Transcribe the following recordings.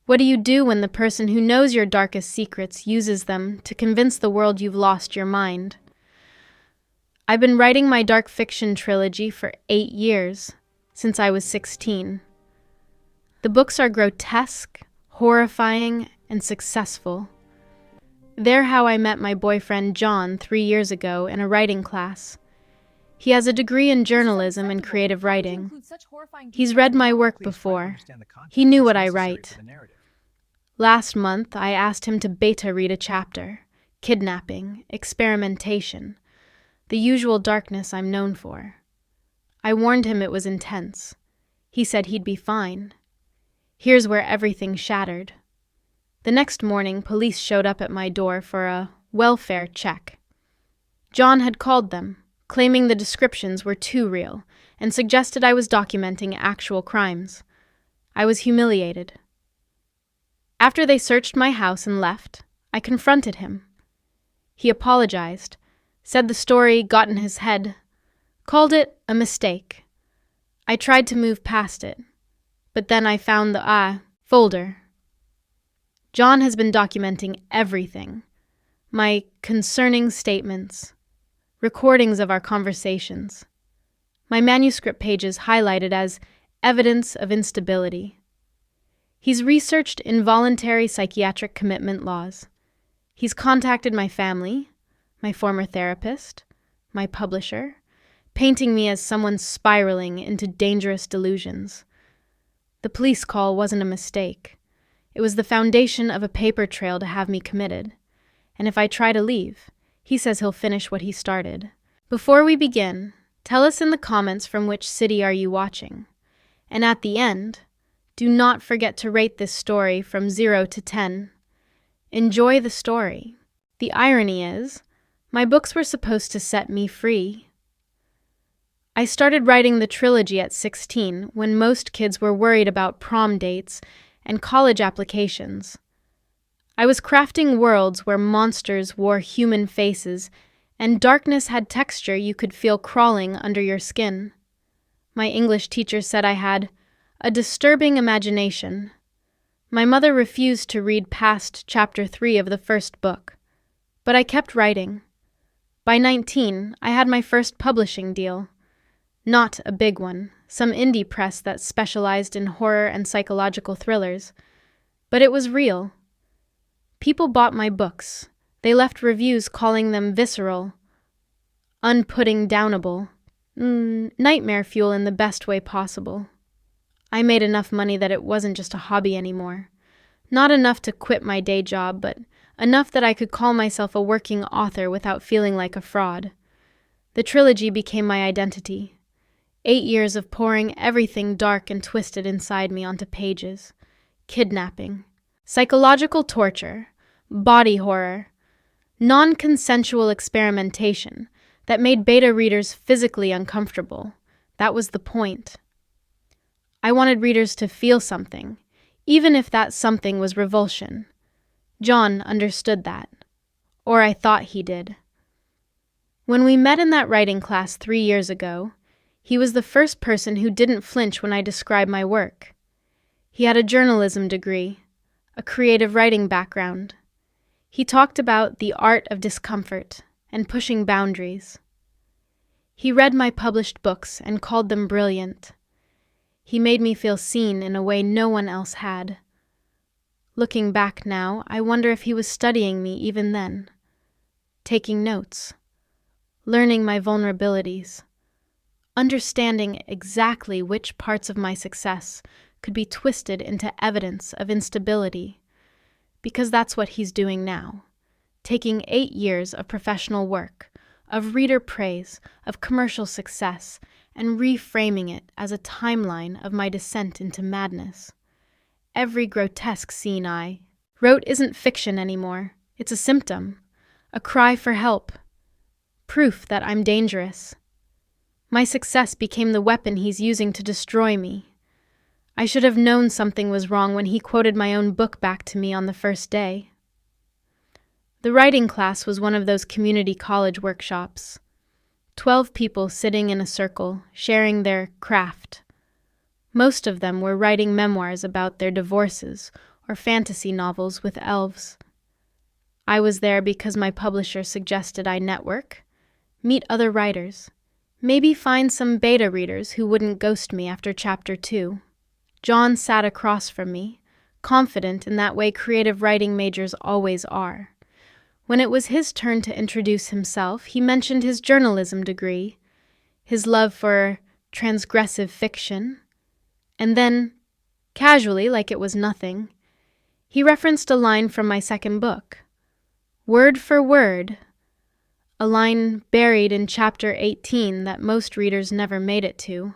What do you do when the person who knows your darkest secrets uses them to convince the world you've lost your mind? I've been writing my dark fiction trilogy for 8 years, since I was 16. The books are grotesque, horrifying, and successful. They're how I met my boyfriend John 3 years ago in a writing class. He has a degree in journalism and creative writing. He's read my work before. He knew what I write. Last month, I asked him to beta read a chapter: kidnapping, experimentation, the usual darkness I'm known for. I warned him it was intense. He said he'd be fine. Here's where everything shattered. The next morning, police showed up at my door for a welfare check. John had called them, claiming the descriptions were too real, and suggested I was documenting actual crimes. I was humiliated. After they searched my house and left, I confronted him. He apologized, said the story got in his head, called it a mistake. I tried to move past it, but then I found the folder. John has been documenting everything. My concerning statements, recordings of our conversations, my manuscript pages highlighted as evidence of instability. He's researched involuntary psychiatric commitment laws. He's contacted my family, my former therapist, my publisher, painting me as someone spiraling into dangerous delusions. The police call wasn't a mistake. It was the foundation of a paper trail to have me committed. And if I try to leave, he says he'll finish what he started. Before we begin, tell us in the comments from which city are you watching. And at the end, do not forget to rate this story from 0 to 10. Enjoy the story. The irony is, my books were supposed to set me free. I started writing the trilogy at 16 when most kids were worried about prom dates and college applications. I was crafting worlds where monsters wore human faces and darkness had texture you could feel crawling under your skin. My English teacher said I had a disturbing imagination. My mother refused to read past chapter 3 of the first book, but I kept writing. By 19, I had my first publishing deal. Not a big one, some indie press that specialized in horror and psychological thrillers. But it was real. People bought my books. They left reviews calling them visceral, unputting downable, nightmare fuel in the best way possible. I made enough money that it wasn't just a hobby anymore. Not enough to quit my day job, but enough that I could call myself a working author without feeling like a fraud. The trilogy became my identity. 8 years of pouring everything dark and twisted inside me onto pages. Kidnapping, psychological torture, body horror, non-consensual experimentation that made beta readers physically uncomfortable. That was the point. I wanted readers to feel something, even if that something was revulsion. John understood that. Or I thought he did. When we met in that writing class 3 years ago, he was the first person who didn't flinch when I described my work. He had a journalism degree, a creative writing background. He talked about the art of discomfort and pushing boundaries. He read my published books and called them brilliant. He made me feel seen in a way no one else had. Looking back now, I wonder if he was studying me even then, taking notes, learning my vulnerabilities, understanding exactly which parts of my success could be twisted into evidence of instability, because that's what he's doing now, taking 8 years of professional work, of reader praise, of commercial success, and reframing it as a timeline of my descent into madness. Every grotesque scene I wrote isn't fiction anymore. It's a symptom, a cry for help, proof that I'm dangerous. My success became the weapon he's using to destroy me. I should have known something was wrong when he quoted my own book back to me on the first day. The writing class was one of those community college workshops. 12 people sitting in a circle, sharing their craft. Most of them were writing memoirs about their divorces or fantasy novels with elves. I was there because my publisher suggested I network, meet other writers, maybe find some beta readers who wouldn't ghost me after chapter 2. John sat across from me, confident in that way creative writing majors always are. When it was his turn to introduce himself, he mentioned his journalism degree, his love for transgressive fiction, and then, casually, like it was nothing, he referenced a line from my second book. Word for word, a line buried in chapter 18 that most readers never made it to.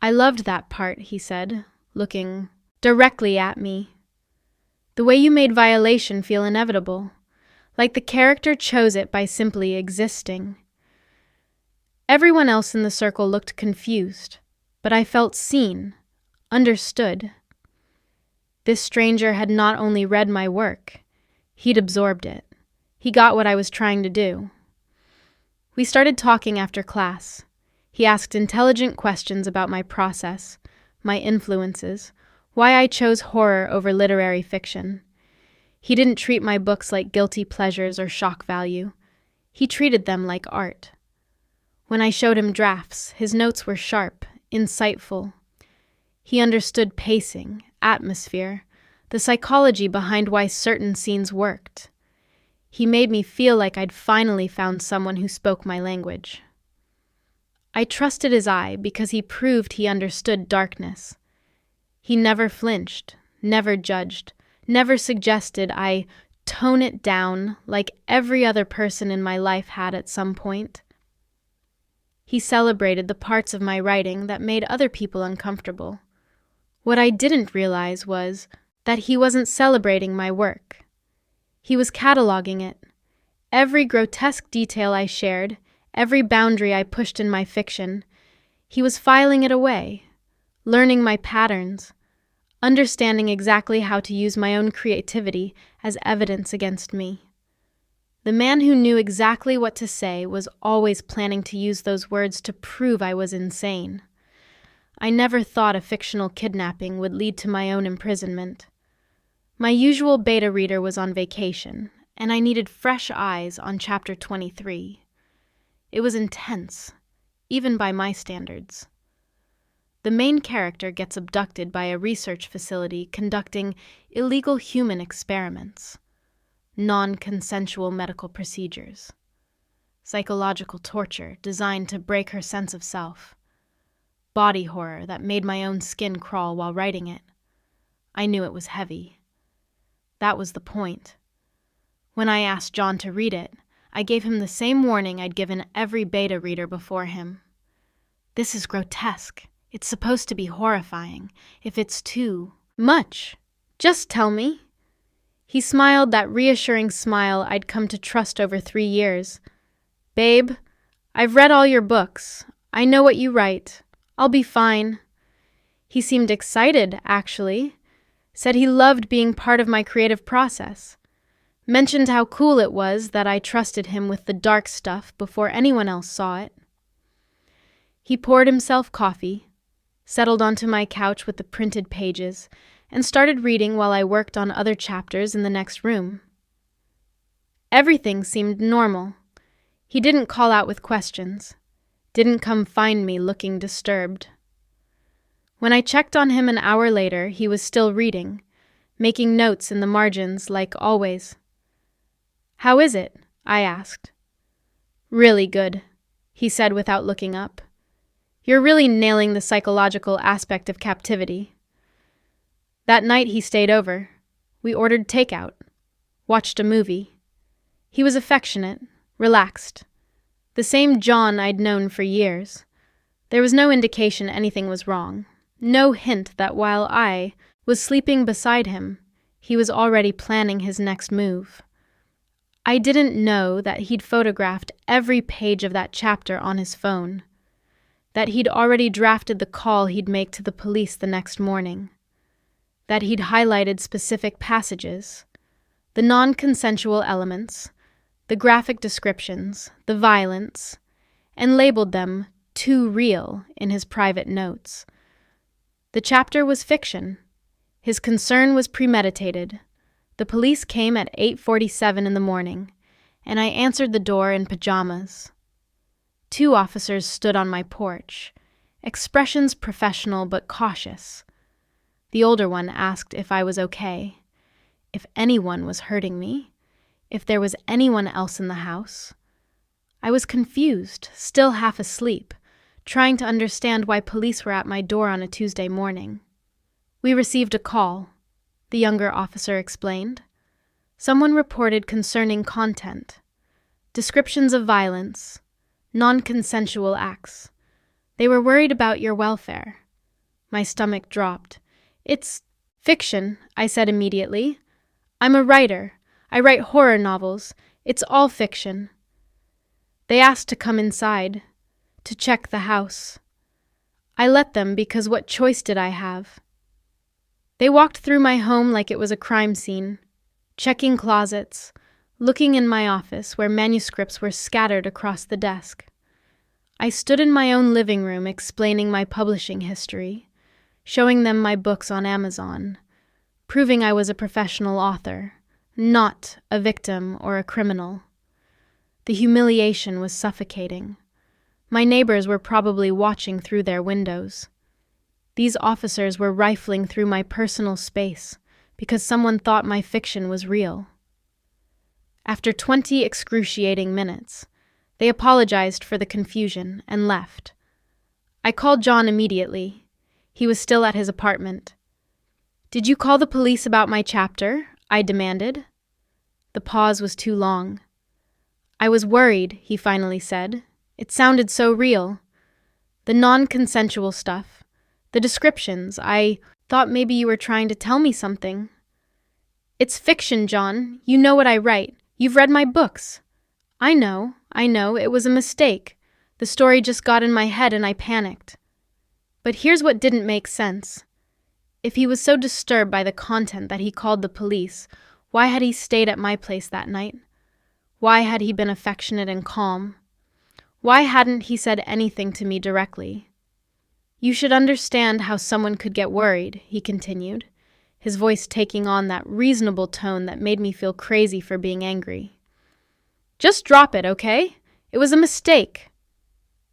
I loved that part, he said, looking directly at me. The way you made violation feel inevitable, like the character chose it by simply existing. Everyone else in the circle looked confused, but I felt seen, understood. This stranger had not only read my work, he'd absorbed it. He got what I was trying to do. We started talking after class. He asked intelligent questions about my process, my influences, why I chose horror over literary fiction. He didn't treat my books like guilty pleasures or shock value. He treated them like art. When I showed him drafts, his notes were sharp, insightful. He understood pacing, atmosphere, the psychology behind why certain scenes worked. He made me feel like I'd finally found someone who spoke my language. I trusted his eye because he proved he understood darkness. He never flinched, never judged, never suggested I tone it down like every other person in my life had at some point. He celebrated the parts of my writing that made other people uncomfortable. What I didn't realize was that he wasn't celebrating my work. He was cataloging it. Every grotesque detail I shared, every boundary I pushed in my fiction, he was filing it away, learning my patterns, understanding exactly how to use my own creativity as evidence against me. The man who knew exactly what to say was always planning to use those words to prove I was insane. I never thought a fictional kidnapping would lead to my own imprisonment. My usual beta reader was on vacation, and I needed fresh eyes on chapter 23. It was intense, even by my standards. The main character gets abducted by a research facility conducting illegal human experiments, non-consensual medical procedures, psychological torture designed to break her sense of self, body horror that made my own skin crawl while writing it. I knew it was heavy. That was the point. When I asked John to read it, I gave him the same warning I'd given every beta reader before him. This is grotesque. It's supposed to be horrifying. If it's too much, just tell me. He smiled that reassuring smile I'd come to trust over 3 years. Babe, I've read all your books. I know what you write. I'll be fine. He seemed excited, actually. Said he loved being part of my creative process. Mentioned how cool it was that I trusted him with the dark stuff before anyone else saw it. He poured himself coffee, settled onto my couch with the printed pages, and started reading while I worked on other chapters in the next room. Everything seemed normal. He didn't call out with questions, didn't come find me looking disturbed. When I checked on him an hour later, he was still reading, making notes in the margins like always. How is it? I asked. Really good, he said without looking up. You're really nailing the psychological aspect of captivity. That night he stayed over. We ordered takeout, watched a movie. He was affectionate, relaxed. The same John I'd known for years. There was no indication anything was wrong. No hint that while I was sleeping beside him, he was already planning his next move. I didn't know that he'd photographed every page of that chapter on his phone, that he'd already drafted the call he'd make to the police the next morning, that he'd highlighted specific passages, the non-consensual elements, the graphic descriptions, the violence, and labeled them too real in his private notes. The chapter was fiction, His concern was premeditated. The police came at 8:47 in the morning, and I answered the door in pajamas. 2 officers stood on my porch, expressions professional but cautious. The older one asked if I was okay, if anyone was hurting me, if there was anyone else in the house. I was confused, still half asleep, trying to understand why police were at my door on a Tuesday morning. "We received a call," the younger officer explained. "Someone reported concerning content, descriptions of violence, non-consensual acts. They were worried about your welfare." My stomach dropped. "It's fiction," I said immediately. "I'm a writer. I write horror novels. It's all fiction." They asked to come inside, to check the house. I let them because what choice did I have? They walked through my home like it was a crime scene, checking closets, looking in my office where manuscripts were scattered across the desk. I stood in my own living room explaining my publishing history, showing them my books on Amazon, proving I was a professional author, not a victim or a criminal. The humiliation was suffocating. My neighbors were probably watching through their windows. These officers were rifling through my personal space because someone thought my fiction was real. After 20 excruciating minutes, they apologized for the confusion and left. I called John immediately. He was still at his apartment. "Did you call the police about my chapter?" I demanded. The pause was too long. "I was worried," he finally said. "It sounded so real. The non-consensual stuff, the descriptions, I thought maybe you were trying to tell me something." "It's fiction, John. You know what I write. You've read my books." I know. It was a mistake. The story just got in my head and I panicked." But here's what didn't make sense. If he was so disturbed by the content that he called the police, why had he stayed at my place that night? Why had he been affectionate and calm? Why hadn't he said anything to me directly? "You should understand how someone could get worried," he continued, his voice taking on that reasonable tone that made me feel crazy for being angry. "Just drop it, okay? It was a mistake."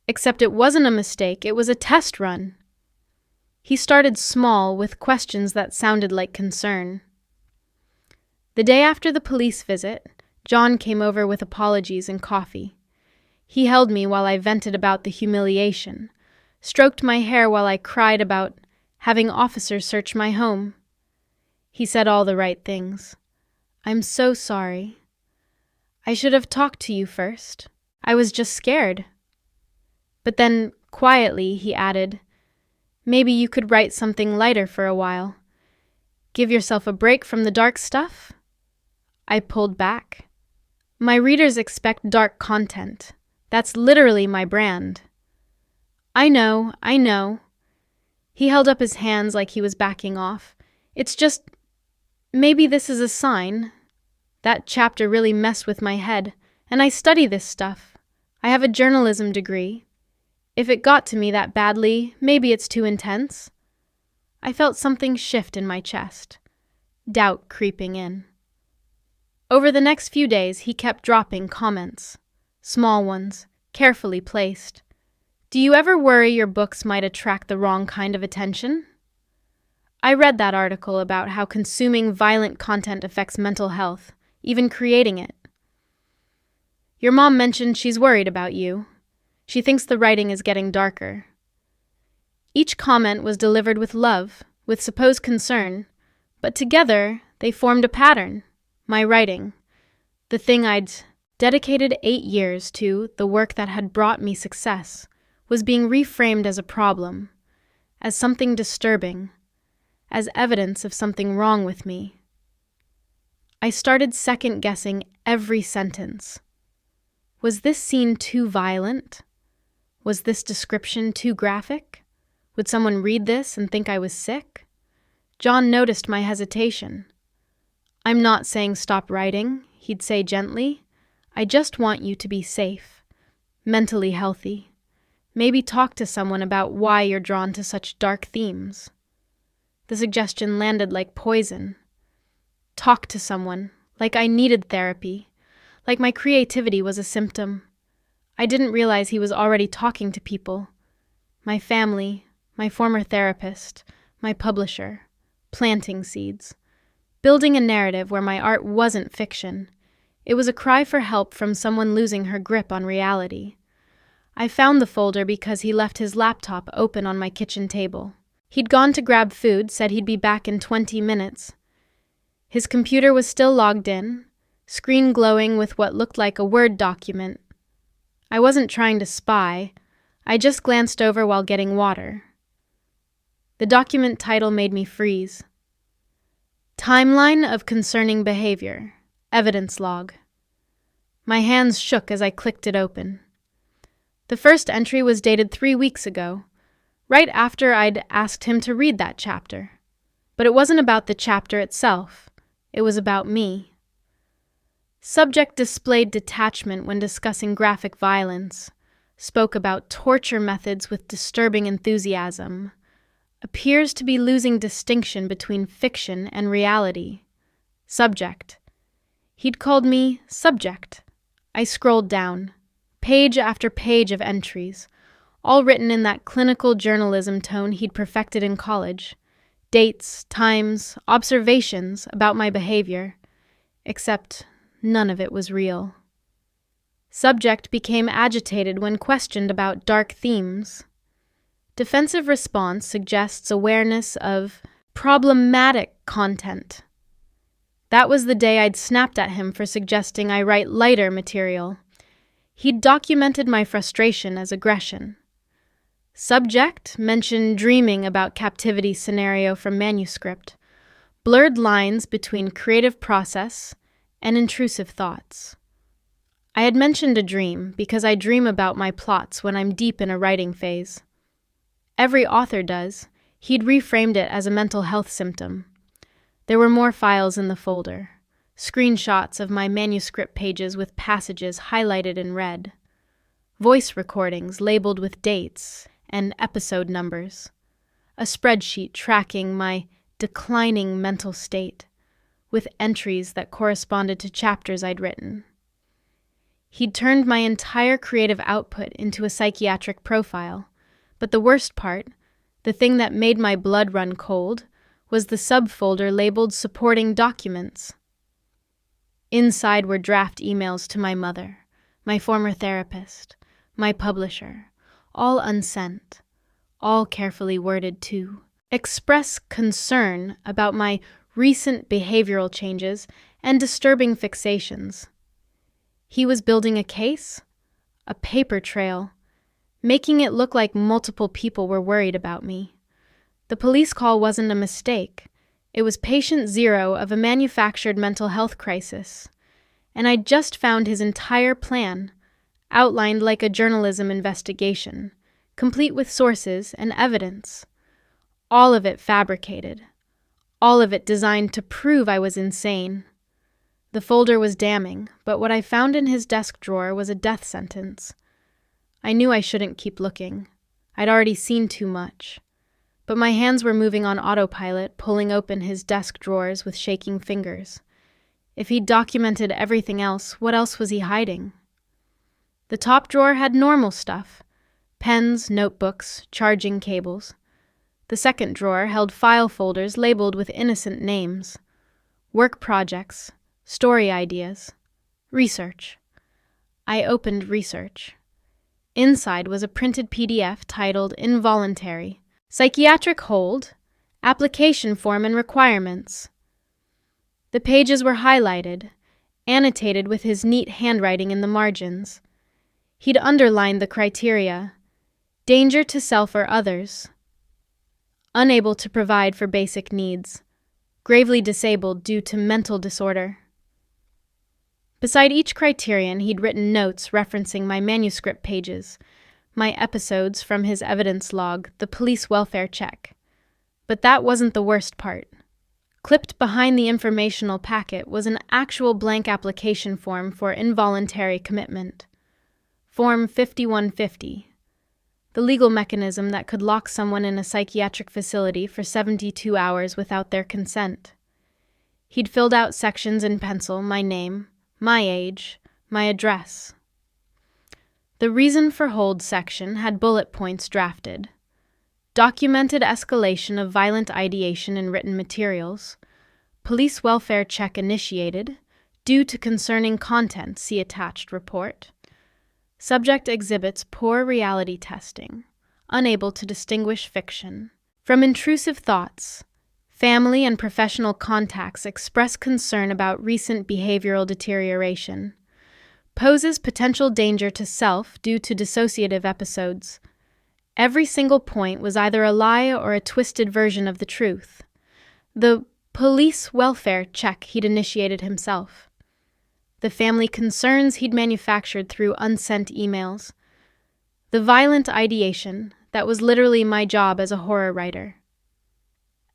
Except it wasn't a mistake, it was a test run. He started small with questions that sounded like concern. The day after the police visit, John came over with apologies and coffee. He held me while I vented about the humiliation, stroked my hair while I cried about having officers search my home. He said all the right things. "I'm so sorry. I should have talked to you first. I was just scared." But then, quietly, he added, "Maybe you could write something lighter for a while. Give yourself a break from the dark stuff?" I pulled back. "My readers expect dark content. That's literally my brand." I know. He held up his hands like he was backing off. "It's just, maybe this is a sign. That chapter really messed with my head, and I study this stuff. I have a journalism degree. If it got to me that badly, maybe it's too intense." I felt something shift in my chest, doubt creeping in. Over the next few days, he kept dropping comments, small ones, carefully placed. "Do you ever worry your books might attract the wrong kind of attention?" I read that article about how consuming violent content affects mental health, even creating it. "Your mom mentioned she's worried about you. She thinks the writing is getting darker." Each comment was delivered with love, with supposed concern, but together they formed a pattern. My writing, the thing I'd dedicated 8 years to, the work that had brought me success, was being reframed as a problem, as something disturbing, as evidence of something wrong with me. I started second-guessing every sentence. Was this scene too violent? Was this description too graphic? Would someone read this and think I was sick? John noticed my hesitation. "I'm not saying stop writing," he'd say gently. "I just want you to be safe, mentally healthy. Maybe talk to someone about why you're drawn to such dark themes." The suggestion landed like poison. Talk to someone, like I needed therapy, like my creativity was a symptom. I didn't realize he was already talking to people. My family, my former therapist, my publisher, planting seeds, building a narrative where my art wasn't fiction. It was a cry for help from someone losing her grip on reality. I found the folder because he left his laptop open on my kitchen table. He'd gone to grab food, said he'd be back in 20 minutes. His computer was still logged in, screen glowing with what looked like a Word document. I wasn't trying to spy. I just glanced over while getting water. The document title made me freeze. Timeline of Concerning Behavior. Evidence Log. My hands shook as I clicked it open. The first entry was dated 3 weeks ago, right after I'd asked him to read that chapter. But it wasn't about the chapter itself. It was about me. Subject displayed detachment when discussing graphic violence, spoke about torture methods with disturbing enthusiasm, appears to be losing distinction between fiction and reality. Subject. He'd called me subject. I scrolled down, page after page of entries, all written in that clinical journalism tone he'd perfected in college. Dates, times, observations about my behavior, except none of it was real. Subject became agitated when questioned about dark themes. Defensive response suggests awareness of problematic content. That was the day I'd snapped at him for suggesting I write lighter material. He'd documented my frustration as aggression. Subject mentioned dreaming about captivity scenario from manuscript, blurred lines between creative process and intrusive thoughts. I had mentioned a dream because I dream about my plots when I'm deep in a writing phase. Every author does. He'd reframed it as a mental health symptom. There were more files in the folder, screenshots of my manuscript pages with passages highlighted in red, voice recordings labeled with dates and episode numbers, a spreadsheet tracking my declining mental state, with entries that corresponded to chapters I'd written. He'd turned my entire creative output into a psychiatric profile, but the worst part, the thing that made my blood run cold, was the subfolder labeled Supporting Documents. Inside were draft emails to my mother, my former therapist, my publisher, all unsent, all carefully worded to express concern about my recent behavioral changes and disturbing fixations. He was building a case, a paper trail, making it look like multiple people were worried about me. The police call wasn't a mistake. It was patient zero of a manufactured mental health crisis. And I'd just found his entire plan, outlined like a journalism investigation, complete with sources and evidence. All of it fabricated. All of it designed to prove I was insane. The folder was damning, but what I found in his desk drawer was a death sentence. I knew I shouldn't keep looking. I'd already seen too much. But my hands were moving on autopilot, pulling open his desk drawers with shaking fingers. If he'd documented everything else, what else was he hiding? The top drawer had normal stuff: pens, notebooks, charging cables. The second drawer held file folders labeled with innocent names: work projects, story ideas, research. I opened research. Inside was a printed PDF titled Involuntary, Psychiatric Hold, Application Form and Requirements. The pages were highlighted, annotated with his neat handwriting in the margins. He'd underlined the criteria: danger to self or others, unable to provide for basic needs, gravely disabled due to mental disorder. Beside each criterion, he'd written notes referencing my manuscript pages, my episodes from his evidence log, the police welfare check. But that wasn't the worst part. Clipped behind the informational packet was an actual blank application form for involuntary commitment. Form 5150. the legal mechanism that could lock someone in a psychiatric facility for 72 hours without their consent. He'd filled out sections in pencil, my name, my age, my address. The reason for hold section had bullet points drafted. Documented escalation of violent ideation in written materials. Police welfare check initiated, due to concerning content, see attached report. Subject exhibits poor reality testing, unable to distinguish fiction from intrusive thoughts. Family and professional contacts express concern about recent behavioral deterioration. Poses potential danger to self due to dissociative episodes. Every single point was either a lie or a twisted version of the truth. The police welfare check he'd initiated himself. The family concerns he'd manufactured through unsent emails. The violent ideation that was literally my job as a horror writer.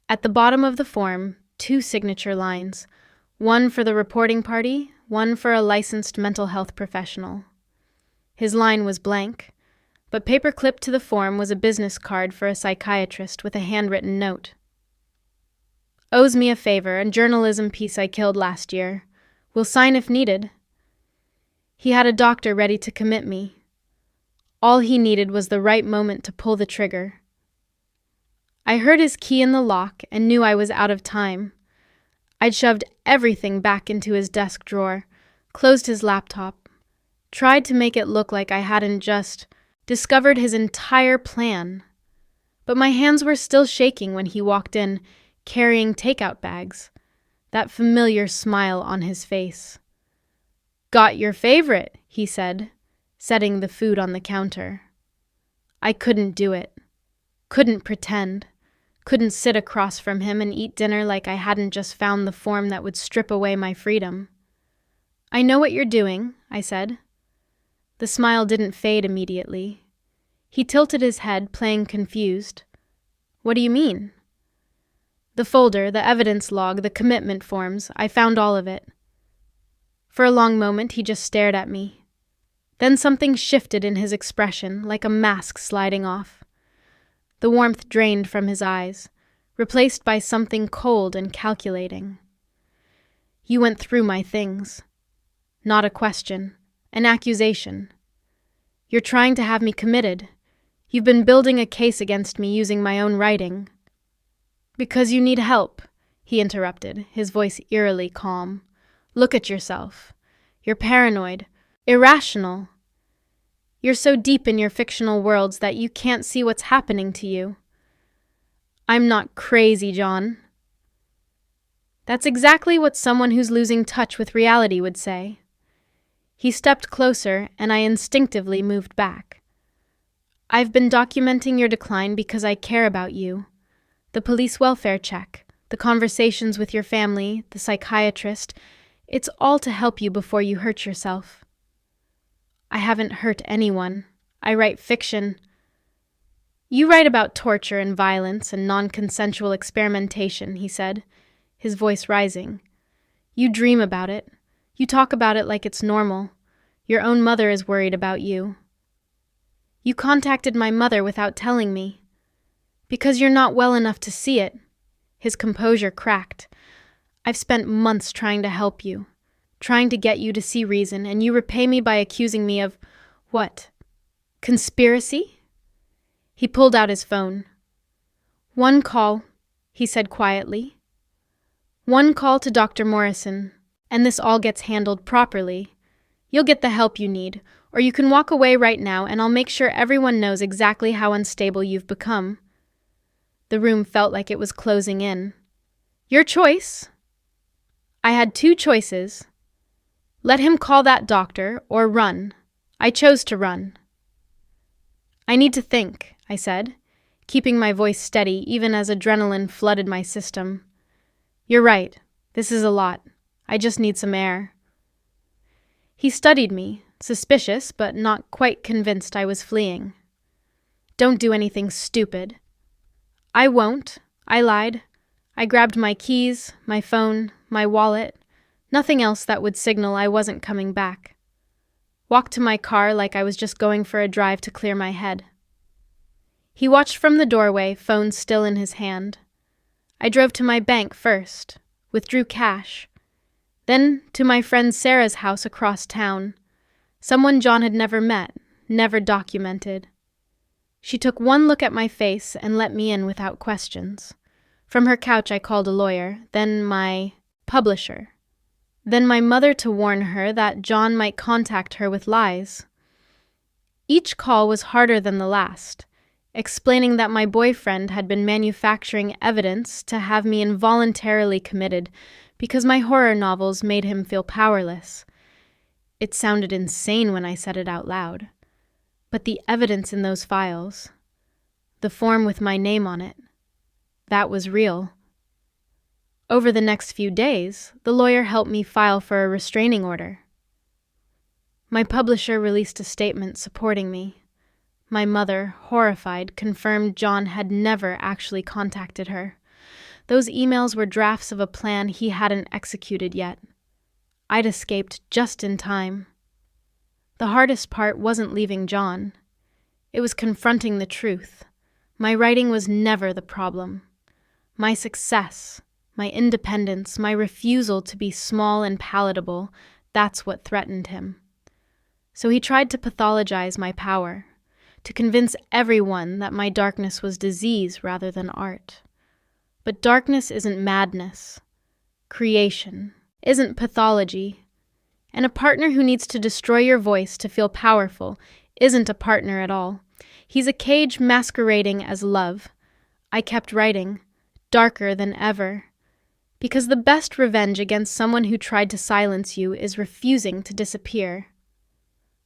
At the bottom of the form, 2 signature lines, one for the reporting party, one for a licensed mental health professional. His line was blank, but paper-clipped to the form was a business card for a psychiatrist with a handwritten note. Owes me a favor, a journalism piece I killed last year. Will sign if needed. He had a doctor ready to commit me. All he needed was the right moment to pull the trigger. I heard his key in the lock and knew I was out of time. I'd shoved everything back into his desk drawer, closed his laptop, tried to make it look like I hadn't just discovered his entire plan. But my hands were still shaking when he walked in, carrying takeout bags, that familiar smile on his face. "Got your favorite," he said, setting the food on the counter. I couldn't do it. Couldn't pretend. Couldn't sit across from him and eat dinner like I hadn't just found the form that would strip away my freedom. "I know what you're doing," I said. The smile didn't fade immediately. He tilted his head, playing confused. "What do you mean?" "The folder, the evidence log, the commitment forms, I found all of it." For a long moment he just stared at me. Then something shifted in his expression, like a mask sliding off. The warmth drained from his eyes, replaced by something cold and calculating. "You went through my things." Not a question, an accusation. "You're trying to have me committed. You've been building a case against me using my own writing." "Because you need help," he interrupted, his voice eerily calm. "Look at yourself. You're paranoid, irrational. You're so deep in your fictional worlds that you can't see what's happening to you." "I'm not crazy, John." That's exactly what someone who's losing touch with reality would say. He stepped closer, and I instinctively moved back. "I've been documenting your decline because I care about you. The police welfare check, the conversations with your family, the psychiatrist, it's all to help you before you hurt yourself." "I haven't hurt anyone. I write fiction." "You write about torture and violence and non-consensual experimentation," he said, his voice rising. "You dream about it. You talk about it like it's normal. Your own mother is worried about you." "You contacted my mother without telling me." "Because you're not well enough to see it." His composure cracked. "I've spent months trying to help you, trying to get you to see reason, and you repay me by accusing me of, what? Conspiracy?" He pulled out his phone. "One call," he said quietly. "One call to Dr. Morrison, and this all gets handled properly. You'll get the help you need, or you can walk away right now and I'll make sure everyone knows exactly how unstable you've become." The room felt like it was closing in. "Your choice." I had 2 choices. Let him call that doctor, or run. I chose to run. "I need to think," I said, keeping my voice steady even as adrenaline flooded my system. "You're right. This is a lot. I just need some air." He studied me, suspicious but not quite convinced I was fleeing. "Don't do anything stupid." "I won't," I lied. I grabbed my keys, my phone, my wallet, nothing else that would signal I wasn't coming back. Walked to my car like I was just going for a drive to clear my head. He watched from the doorway, phone still in his hand. I drove to my bank first, withdrew cash, then to my friend Sarah's house across town, someone John had never met, never documented. She took one look at my face and let me in without questions. From her couch I called a lawyer, then my publisher, then my mother to warn her that John might contact her with lies. Each call was harder than the last, explaining that my boyfriend had been manufacturing evidence to have me involuntarily committed because my horror novels made him feel powerless. It sounded insane when I said it out loud. But the evidence in those files, the form with my name on it, that was real. Over the next few days, the lawyer helped me file for a restraining order. My publisher released a statement supporting me. My mother, horrified, confirmed John had never actually contacted her. Those emails were drafts of a plan he hadn't executed yet. I'd escaped just in time. The hardest part wasn't leaving John. It was confronting the truth. My writing was never the problem. My success, my independence, my refusal to be small and palatable, that's what threatened him. So he tried to pathologize my power, to convince everyone that my darkness was disease rather than art. But darkness isn't madness. Creation isn't pathology. And a partner who needs to destroy your voice to feel powerful isn't a partner at all. He's a cage masquerading as love. I kept writing, darker than ever. Because the best revenge against someone who tried to silence you is refusing to disappear.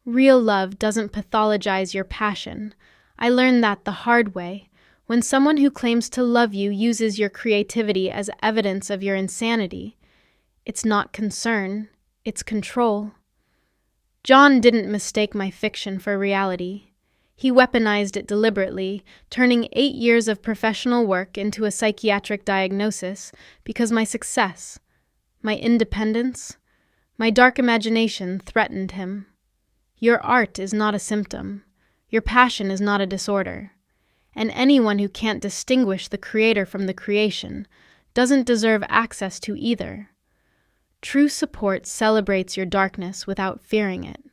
Real love doesn't pathologize your passion. I learned that the hard way, when someone who claims to love you uses your creativity as evidence of your insanity. It's not concern, it's control. John didn't mistake my fiction for reality. He weaponized it deliberately, turning 8 years of professional work into a psychiatric diagnosis because my success, my independence, my dark imagination threatened him. Your art is not a symptom. Your passion is not a disorder. And anyone who can't distinguish the creator from the creation doesn't deserve access to either. True support celebrates your darkness without fearing it.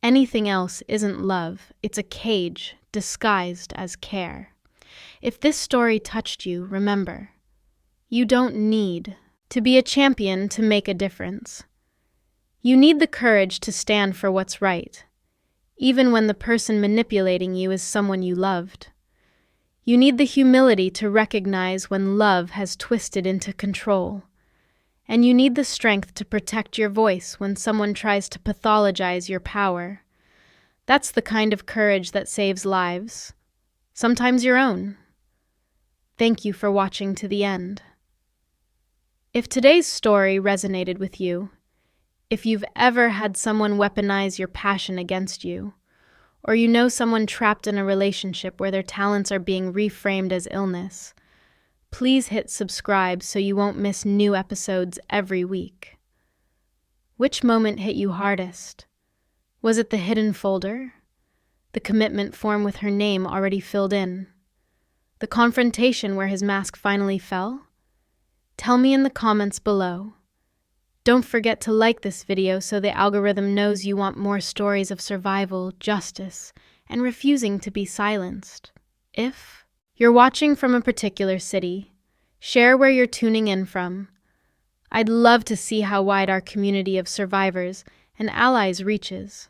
Anything else isn't love, it's a cage disguised as care. If this story touched you, remember, you don't need to be a champion to make a difference. You need the courage to stand for what's right, even when the person manipulating you is someone you loved. You need the humility to recognize when love has twisted into control. And you need the strength to protect your voice when someone tries to pathologize your power. That's the kind of courage that saves lives, sometimes your own. Thank you for watching to the end. If today's story resonated with you, if you've ever had someone weaponize your passion against you, or you know someone trapped in a relationship where their talents are being reframed as illness, please hit subscribe so you won't miss new episodes every week. Which moment hit you hardest? Was it the hidden folder? The commitment form with her name already filled in? The confrontation where his mask finally fell? Tell me in the comments below. Don't forget to like this video so the algorithm knows you want more stories of survival, justice, and refusing to be silenced. If you're watching from a particular city, share where you're tuning in from. I'd love to see how wide our community of survivors and allies reaches.